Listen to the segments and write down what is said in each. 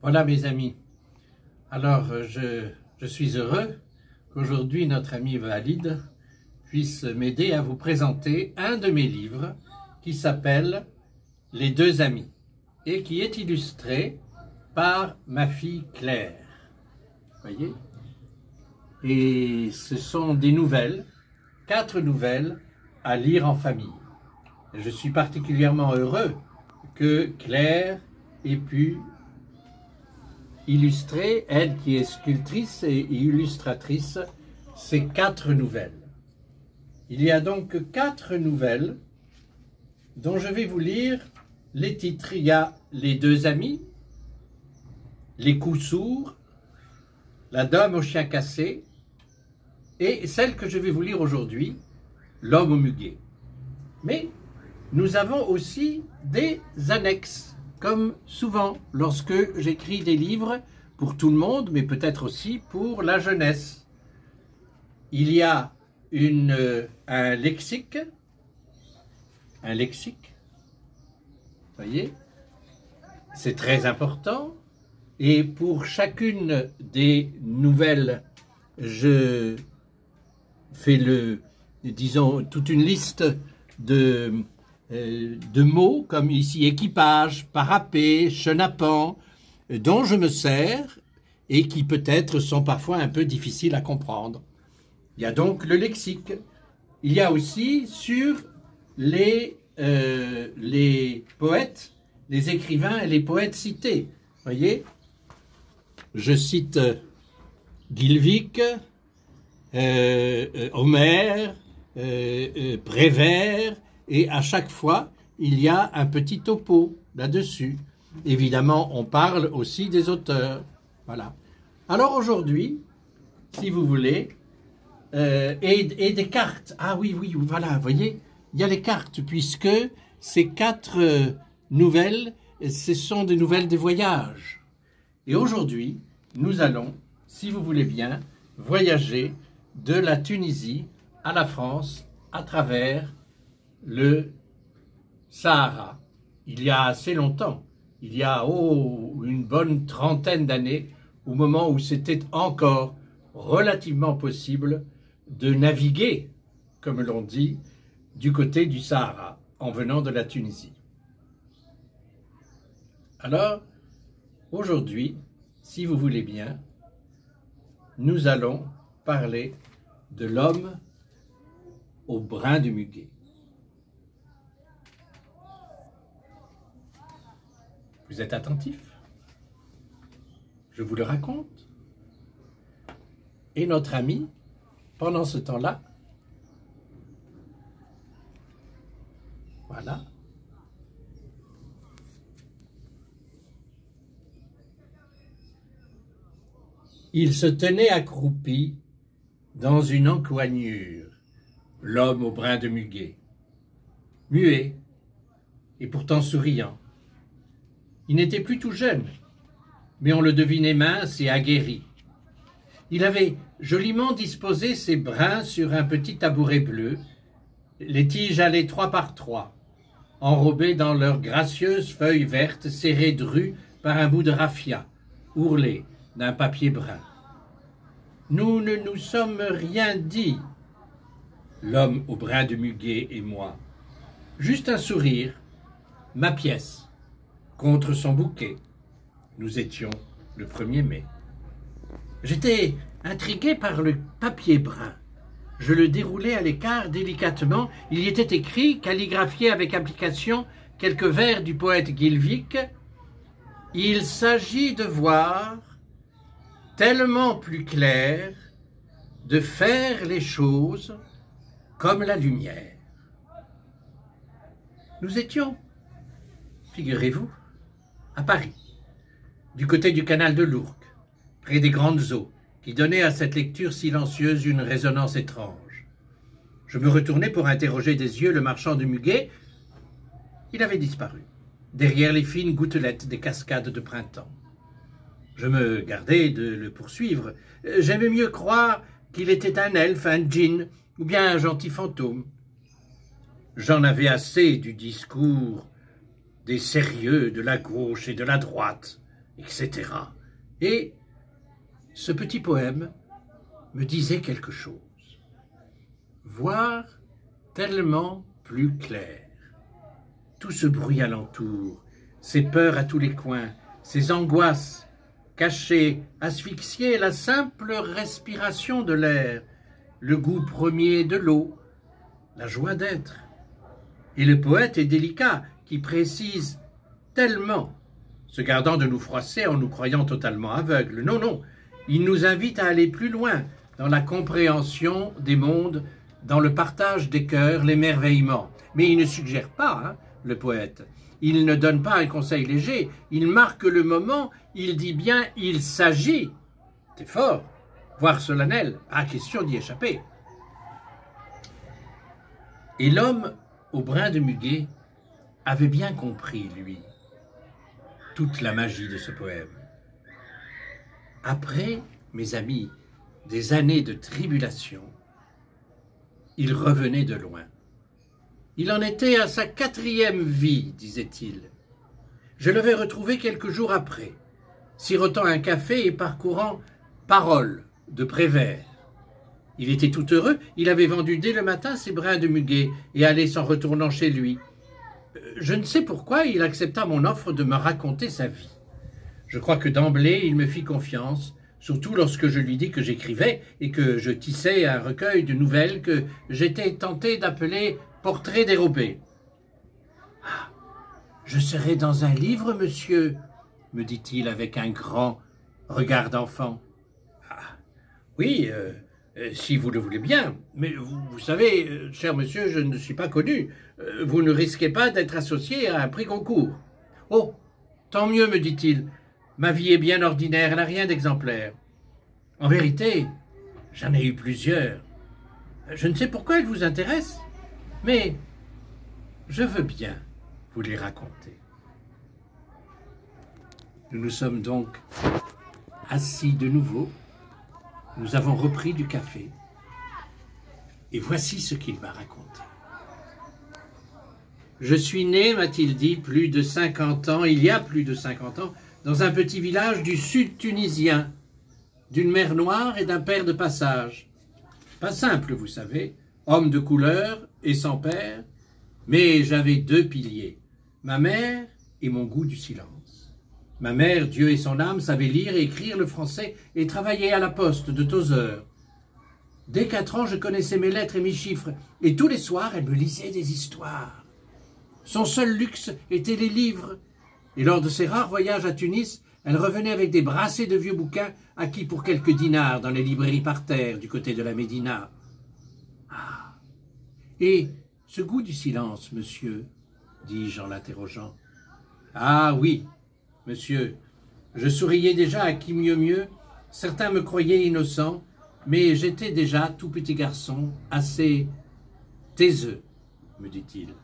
Voilà mes amis, alors je suis heureux qu'aujourd'hui notre ami Walid puisse m'aider à vous présenter un de mes livres qui s'appelle « Les deux amis » et qui est illustré par ma fille Claire. Voyez? Et ce sont des nouvelles, 4 nouvelles à lire en famille. Et je suis particulièrement heureux que Claire ait pu illustrer, elle qui est sculptrice et illustratrice, ces 4 nouvelles. Il y a donc 4 nouvelles dont je vais vous lire les titres. Il y a « Les deux amis »,« Les coups sourds »,« La dame au chien cassé » et celle que je vais vous lire aujourd'hui, « L'homme au muguet ». Mais nous avons aussi des annexes, comme souvent lorsque j'écris des livres pour tout le monde, mais peut-être aussi pour la jeunesse. Il y a un lexique, voyez, c'est très important, et pour chacune des nouvelles, je fais disons, toute une liste de mots, comme ici équipage, parapet, chenapan, dont je me sers et qui peut-être sont parfois un peu difficiles à comprendre. Il y a donc le lexique. Il y a aussi sur les poètes, les écrivains et les poètes cités. Voyez, je cite Gilvik, Homère, Prévert, et à chaque fois, il y a un petit topo là-dessus. Évidemment, on parle aussi des auteurs. Voilà. Alors aujourd'hui, si vous voulez, et des cartes. Ah oui, voilà, vous voyez, il y a les cartes, puisque ces 4 nouvelles, ce sont des nouvelles de voyage. Et aujourd'hui, nous allons, si vous voulez bien, voyager de la Tunisie à la France à travers le Sahara. Il y a assez longtemps, il y a une bonne trentaine d'années, au moment où c'était encore relativement possible de naviguer, comme l'on dit, du côté du Sahara, en venant de la Tunisie. Alors, aujourd'hui, si vous voulez bien, nous allons parler de l'homme au brin de muguet. Vous êtes attentifs? Je vous le raconte. Et notre ami, pendant ce temps-là, voilà, il se tenait accroupi dans une encoignure, l'homme au brin de muguet, muet et pourtant souriant. Il n'était plus tout jeune, mais on le devinait mince et aguerri. Il avait joliment disposé ses brins sur un petit tabouret bleu, les tiges allaient 3 par 3, enrobées dans leurs gracieuses feuilles vertes serrées drues par un bout de raffia, ourlé d'un papier brun. Nous ne nous sommes rien dit, l'homme au brin de muguet et moi. Juste un sourire, ma pièce, contre son bouquet. Nous étions le 1er mai. J'étais intrigué par le papier brun. Je le déroulais à l'écart délicatement. Il y était écrit, calligraphié avec application, quelques vers du poète Gilvik. Il s'agit de voir, tellement plus clair, de faire les choses comme la lumière. Nous étions, figurez-vous, à Paris, du côté du canal de l'Ourcq, près des grandes eaux, qui donnaient à cette lecture silencieuse une résonance étrange. Je me retournai pour interroger des yeux le marchand de muguet. Il avait disparu, derrière les fines gouttelettes des cascades de printemps. Je me gardai de le poursuivre. J'aimais mieux croire qu'il était un elfe, un djinn, ou bien un gentil fantôme. J'en avais assez du discours des sérieux de la gauche et de la droite, etc. Et ce petit poème me disait quelque chose. Voir tellement plus clair. Tout ce bruit alentour, ces peurs à tous les coins, ces angoisses, cachées, asphyxiées, la simple respiration de l'air, le goût premier de l'eau, la joie d'être. Et le poète est délicat, qui précise tellement, se gardant de nous froisser en nous croyant totalement aveugles. Non, non, il nous invite à aller plus loin dans la compréhension des mondes, dans le partage des cœurs, l'émerveillement. Mais il ne suggère pas, le poète. Il ne donne pas un conseil léger, il marque le moment, il dit bien « il s'agit ». C'est fort, voire solennel, pas question d'y échapper. Et l'homme au brin de muguet avait bien compris, lui, toute la magie de ce poème. Après, mes amis, des années de tribulation, il revenait de loin. Il en était à sa 4e vie, disait-il. Je l'avais retrouvé quelques jours après, sirotant un café et parcourant Paroles de Prévert. Il était tout heureux, il avait vendu dès le matin ses brins de muguet et allait s'en retournant chez lui. Je ne sais pourquoi il accepta mon offre de me raconter sa vie. Je crois que d'emblée il me fit confiance, surtout lorsque je lui dis que j'écrivais et que je tissais un recueil de nouvelles que j'étais tenté d'appeler « Portrait dérobé ». « Ah, je serai dans un livre, monsieur », me dit-il avec un grand regard d'enfant. « Ah, oui, si vous le voulez bien, mais vous savez, cher monsieur, je ne suis pas connu. Vous ne risquez pas d'être associé à un prix concours. »« Oh, tant mieux, me dit-il. Ma vie est bien ordinaire, elle n'a rien d'exemplaire. En vérité, j'en ai eu plusieurs. Je ne sais pourquoi elles vous intéressent, mais je veux bien vous les raconter. » Nous nous sommes donc assis de nouveau. Nous avons repris du café. Et voici ce qu'il m'a raconté. « Je suis né, m'a-t-il dit, plus de 50 ans, il y a plus de 50 ans, dans un petit village du sud tunisien, d'une mère noire et d'un père de passage. Pas simple, vous savez, homme de couleur et sans père, mais j'avais 2 piliers, ma mère et mon goût du silence. Ma mère, Dieu et son âme, savait lire et écrire le français et travaillait à la poste de Tozeur. Dès 4 ans, je connaissais mes lettres et mes chiffres, et tous les soirs, elle me lisait des histoires. Son seul luxe était les livres, et lors de ses rares voyages à Tunis, elle revenait avec des brassées de vieux bouquins acquis pour quelques dinars dans les librairies par terre du côté de la Médina. Ah, et ce goût du silence, monsieur, dis-je en l'interrogeant. Ah oui, monsieur, je souriais déjà à qui mieux mieux, certains me croyaient innocent, mais j'étais déjà, tout petit garçon, assez taiseux, me dit-il.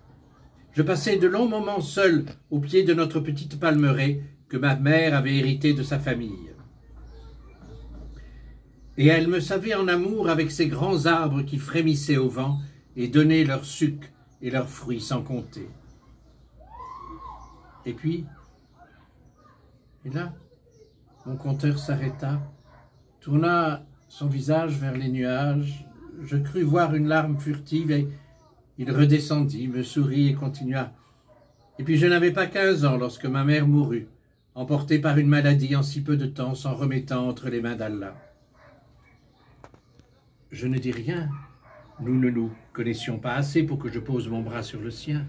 Je passais de longs moments seul au pied de notre petite palmeraie que ma mère avait héritée de sa famille. Et elle me savait en amour avec ces grands arbres qui frémissaient au vent et donnaient leur suc et leurs fruits sans compter. Et puis, et là, mon conteur s'arrêta, tourna son visage vers les nuages, je crus voir une larme furtive et il redescendit, me sourit et continua. Et puis je n'avais pas 15 ans lorsque ma mère mourut, emportée par une maladie en si peu de temps, s'en remettant entre les mains d'Allah. Je ne dis rien, nous ne nous connaissions pas assez pour que je pose mon bras sur le sien.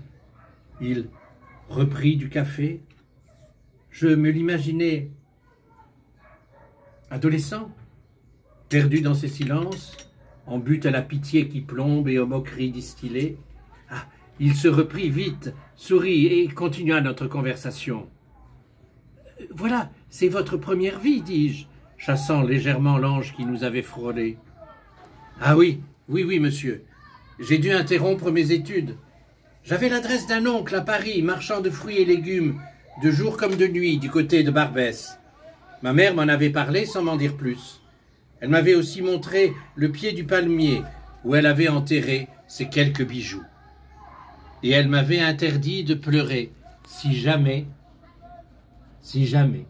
Il reprit du café. Je me l'imaginais adolescent, perdu dans ses silences, en butte à la pitié qui plombe et aux moqueries distillées. Ah, il se reprit vite, sourit et continua notre conversation. « Voilà, c'est votre première vie, dis-je, chassant légèrement l'ange qui nous avait frôlés. »« Ah oui, oui, monsieur. J'ai dû interrompre mes études. J'avais l'adresse d'un oncle à Paris, marchand de fruits et légumes, de jour comme de nuit, du côté de Barbès. Ma mère m'en avait parlé sans m'en dire plus. Elle m'avait aussi montré le pied du palmier où elle avait enterré ses quelques bijoux. Et elle m'avait interdit de pleurer si jamais, si jamais.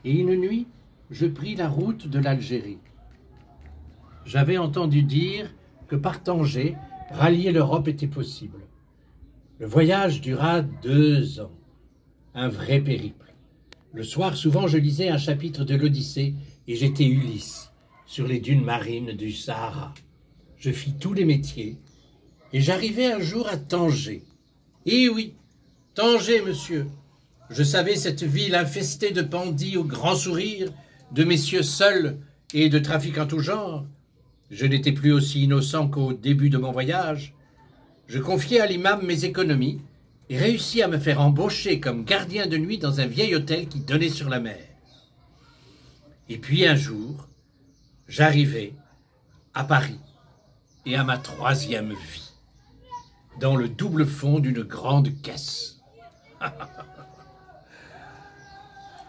Et une nuit, je pris la route de l'Algérie. J'avais entendu dire que par Tanger, rallier l'Europe était possible. Le voyage dura 2 ans, un vrai périple. Le soir, souvent, je lisais un chapitre de l'Odyssée et j'étais Ulysse, sur les dunes marines du Sahara. Je fis tous les métiers et j'arrivai un jour à Tanger. Eh oui, Tanger, monsieur. Je savais cette ville infestée de bandits au grand sourire, de messieurs seuls et de trafics en tout genre. Je n'étais plus aussi innocent qu'au début de mon voyage. Je confiai à l'imam mes économies et réussis à me faire embaucher comme gardien de nuit dans un vieil hôtel qui donnait sur la mer. Et puis un jour, j'arrivai à Paris et à ma 3e vie, dans le double fond d'une grande caisse.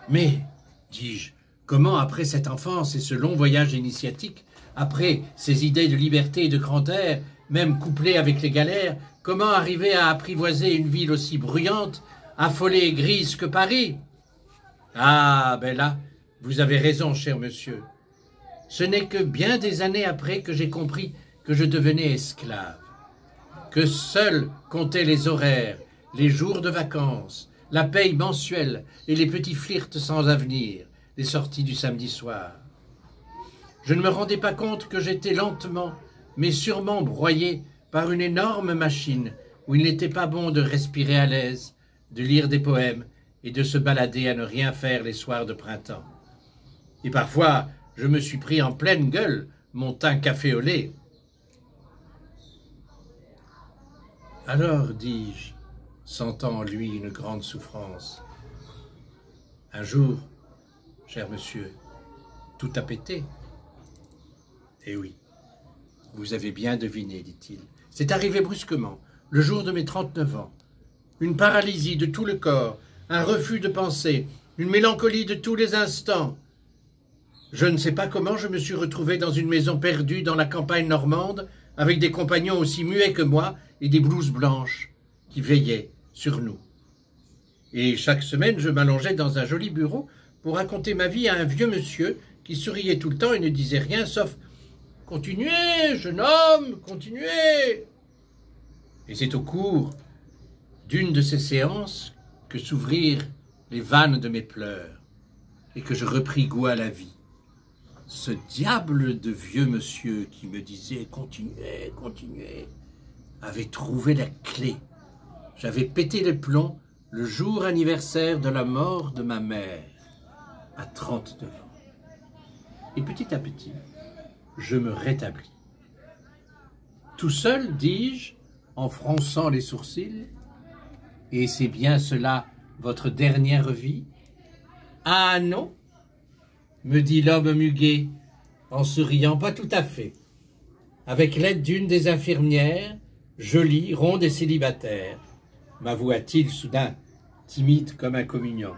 Mais, dis-je, comment après cette enfance et ce long voyage initiatique, après ces idées de liberté et de grand air, même couplées avec les galères, comment arriver à apprivoiser une ville aussi bruyante, affolée et grise que Paris? Ah, ben là, vous avez raison, cher monsieur. Ce n'est que bien des années après que j'ai compris que je devenais esclave, que seul comptaient les horaires, les jours de vacances, la paye mensuelle et les petits flirts sans avenir, les sorties du samedi soir. Je ne me rendais pas compte que j'étais lentement, mais sûrement broyé par une énorme machine où il n'était pas bon de respirer à l'aise, de lire des poèmes et de se balader à ne rien faire les soirs de printemps. Et parfois, je me suis pris en pleine gueule mon teint café au lait. Alors, dis-je, sentant en lui une grande souffrance, un jour, cher monsieur, tout a pété. Eh oui, vous avez bien deviné, dit-il. C'est arrivé brusquement, le jour de mes 39 ans. Une paralysie de tout le corps, un refus de penser, une mélancolie de tous les instants. Je ne sais pas comment je me suis retrouvé dans une maison perdue dans la campagne normande, avec des compagnons aussi muets que moi et des blouses blanches qui veillaient sur nous. Et chaque semaine, je m'allongeais dans un joli bureau pour raconter ma vie à un vieux monsieur qui souriait tout le temps et ne disait rien sauf « Continuez, jeune homme, continuez !» Et c'est au cours d'une de ces séances que s'ouvrirent les vannes de mes pleurs et que je repris goût à la vie. Ce diable de vieux monsieur qui me disait « Continuez, continuez !» avait trouvé la clé. J'avais pété les plombs le jour anniversaire de la mort de ma mère, à 39 ans. Et petit à petit, je me rétablis. Tout seul, dis-je, en fronçant les sourcils, « Et c'est bien cela votre dernière vie ?»« Ah non !» me dit l'homme muguet, en souriant, « Pas tout à fait. Avec l'aide d'une des infirmières, jolie, ronde et célibataire, m'avoua-t-il soudain, timide comme un communiant.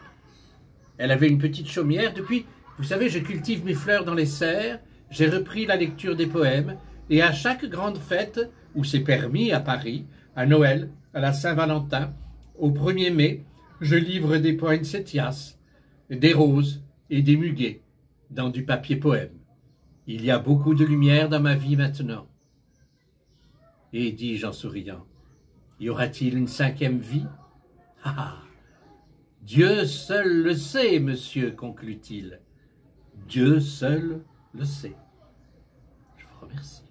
Elle avait une petite chaumière. Depuis, vous savez, je cultive mes fleurs dans les serres, j'ai repris la lecture des poèmes, et à chaque grande fête, où c'est permis à Paris, à Noël, à la Saint-Valentin, au 1er mai, je livre des poinsettias, des roses et des muguets dans du papier poème. Il y a beaucoup de lumière dans ma vie maintenant. Et dis-je en souriant, y aura-t-il une 5e vie? Ah, Dieu seul le sait, monsieur, conclut-il. Dieu seul le sait. Je vous remercie.